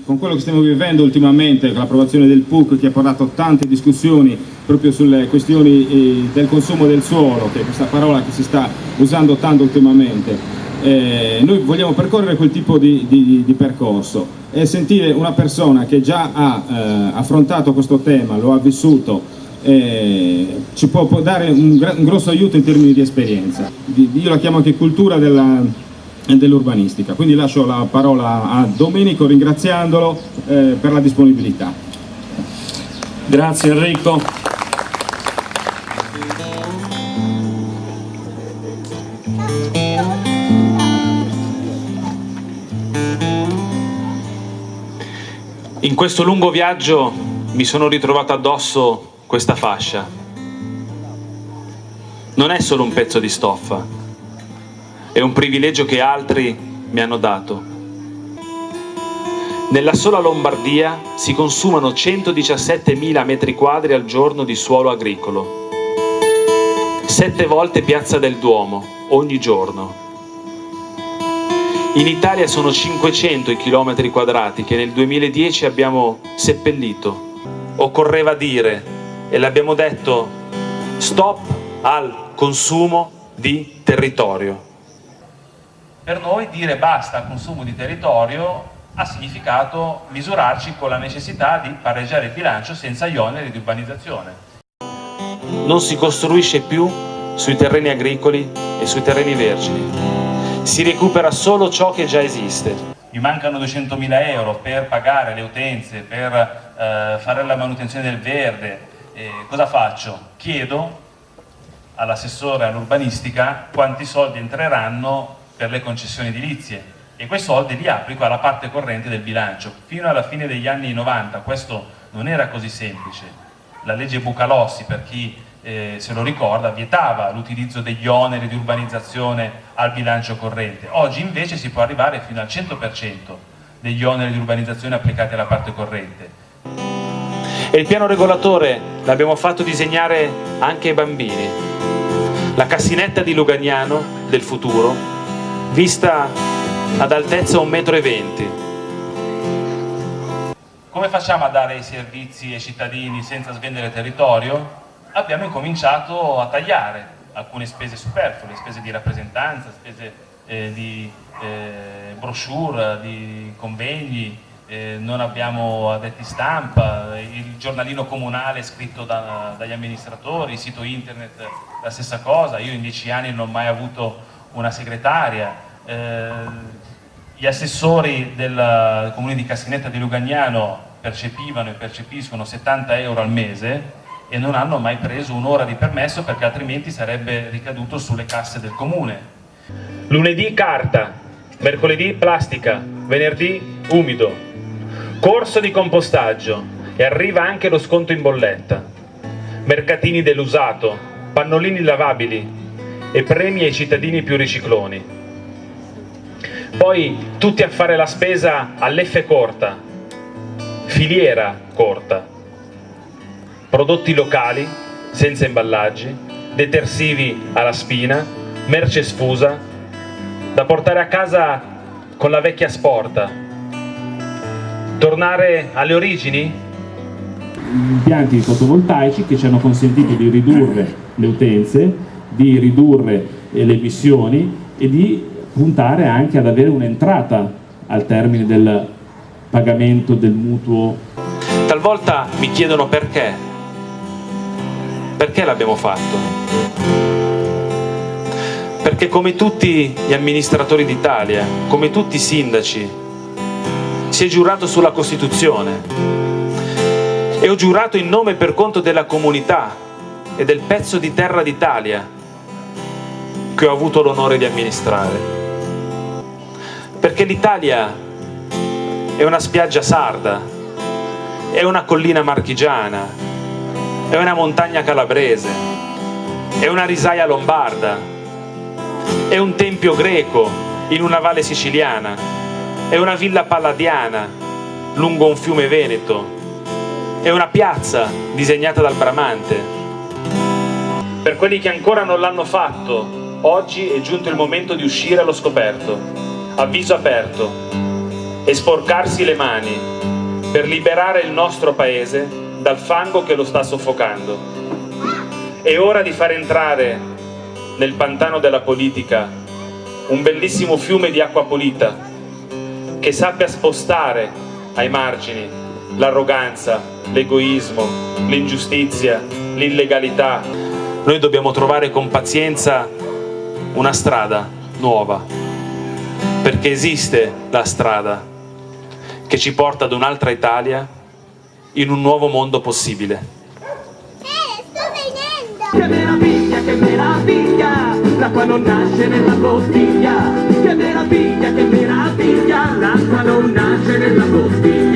con quello che stiamo vivendo ultimamente, con l'approvazione del PUC che ha portato tante discussioni proprio sulle questioni del consumo del suolo, che è questa parola che si sta usando tanto ultimamente, noi vogliamo percorrere quel tipo di percorso e sentire una persona che già ha affrontato questo tema, lo ha vissuto, ci può dare un grosso aiuto in termini di esperienza. Io la chiamo anche cultura dell'urbanistica, quindi lascio la parola a Domenico ringraziandolo per la disponibilità. Grazie Enrico. In questo lungo viaggio mi sono ritrovato addosso questa fascia. Non è solo un pezzo di stoffa, è un privilegio che altri mi hanno dato. Nella sola Lombardia si consumano 117.000 metri quadri al giorno di suolo agricolo, 7 volte Piazza del Duomo ogni giorno. In Italia sono 500 i chilometri quadrati che nel 2010 abbiamo seppellito. Occorreva dire, e l'abbiamo detto, stop al consumo di territorio. Per noi dire basta al consumo di territorio ha significato misurarci con la necessità di pareggiare il bilancio senza gli oneri di urbanizzazione. Non si costruisce più sui terreni agricoli e sui terreni vergini. Si recupera solo ciò che già esiste. Mi mancano 200.000 euro per pagare le utenze, per fare la manutenzione del verde. Cosa faccio? Chiedo all'assessore all'urbanistica quanti soldi entreranno per le concessioni edilizie e quei soldi li applico alla parte corrente del bilancio. Fino alla fine degli anni 90 questo non era così semplice. La legge Bucalossi, per chi se lo ricorda, vietava l'utilizzo degli oneri di urbanizzazione al bilancio corrente. Oggi invece si può arrivare fino al 100% degli oneri di urbanizzazione applicati alla parte corrente. E il piano regolatore l'abbiamo fatto disegnare anche ai bambini. La cassinetta di Lugagnano del futuro, vista ad altezza 1,20 m. Come facciamo a dare i servizi ai cittadini senza svendere territorio? Abbiamo incominciato a tagliare alcune spese superflue, spese di rappresentanza, spese di brochure, di convegni, non abbiamo addetti stampa, il giornalino comunale scritto dagli amministratori, il sito internet la stessa cosa. Io in 10 anni non ho mai avuto una segretaria. Gli assessori del comune di Cassinetta di Lugagnano percepivano e percepiscono 70 euro al mese e non hanno mai preso un'ora di permesso perché altrimenti sarebbe ricaduto sulle casse del comune. Lunedì carta, mercoledì plastica, venerdì umido, corso di compostaggio e arriva anche lo sconto in bolletta, mercatini dell'usato, pannolini lavabili e premi ai cittadini più ricicloni. Poi tutti a fare la spesa all'F corta, filiera corta. Prodotti locali, senza imballaggi, detersivi alla spina, merce sfusa, da portare a casa con la vecchia sporta. Tornare alle origini? Impianti fotovoltaici che ci hanno consentito di ridurre le utenze, di ridurre le emissioni e di puntare anche ad avere un'entrata al termine del pagamento del mutuo. Talvolta mi chiedono perché. Perché l'abbiamo fatto? Perché come tutti gli amministratori d'Italia, come tutti i sindaci, si è giurato sulla Costituzione e ho giurato in nome e per conto della comunità e del pezzo di terra d'Italia che ho avuto l'onore di amministrare. Perché l'Italia è una spiaggia sarda, è una collina marchigiana, è una montagna calabrese, è una risaia lombarda, è un tempio greco in una valle siciliana, è una villa palladiana lungo un fiume veneto, è una piazza disegnata dal Bramante. Per quelli che ancora non l'hanno fatto, oggi è giunto il momento di uscire allo scoperto, a viso aperto, e sporcarsi le mani per liberare il nostro paese dal fango che lo sta soffocando. È ora di far entrare nel pantano della politica un bellissimo fiume di acqua pulita che sappia spostare ai margini l'arroganza, l'egoismo, l'ingiustizia, l'illegalità. Noi dobbiamo trovare con pazienza una strada nuova, perché esiste la strada che ci porta ad un'altra Italia in un nuovo mondo possibile. Sto venendo! Che meraviglia, l'acqua non nasce nella bottiglia. Che meraviglia, l'acqua non nasce nella bottiglia.